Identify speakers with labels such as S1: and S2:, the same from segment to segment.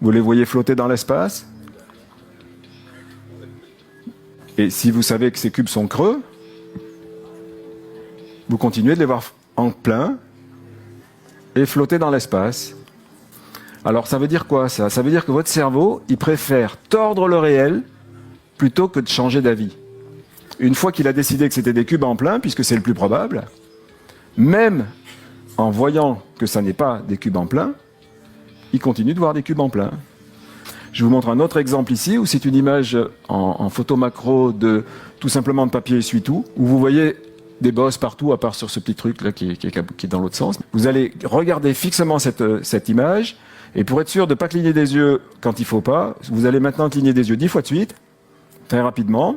S1: Vous les voyez flotter dans l'espace. Et si vous savez que ces cubes sont creux, vous continuez de les voir en plein et flotter dans l'espace. Alors ça veut dire quoi ça? Ça veut dire que votre cerveau, il préfère tordre le réel plutôt que de changer d'avis. Une fois qu'il a décidé que c'était des cubes en plein, puisque c'est le plus probable, même en voyant que ça n'est pas des cubes en plein, il continue de voir des cubes en plein. Je vous montre un autre exemple ici, où c'est une image en photo macro de tout simplement de papier essuie-tout, où vous voyez des bosses partout, à part sur ce petit truc là qui est dans l'autre sens. Vous allez regarder fixement cette image, et pour être sûr de ne pas cligner des yeux quand il ne faut pas, vous allez maintenant cligner des yeux 10 fois de suite, très rapidement,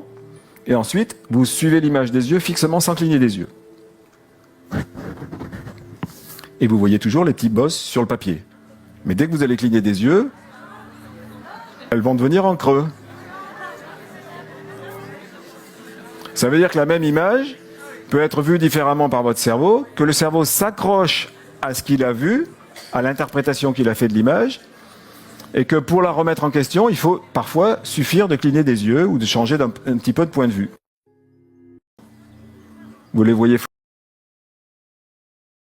S1: et ensuite vous suivez l'image des yeux fixement sans cligner des yeux. Et vous voyez toujours les petites bosses sur le papier. Mais dès que vous allez cligner des yeux, elles vont devenir en creux. Ça veut dire que la même image peut être vue différemment par votre cerveau, que le cerveau s'accroche à ce qu'il a vu, à l'interprétation qu'il a fait de l'image, et que pour la remettre en question, il faut parfois suffire de cligner des yeux ou de changer un petit peu de point de vue. Vous les voyez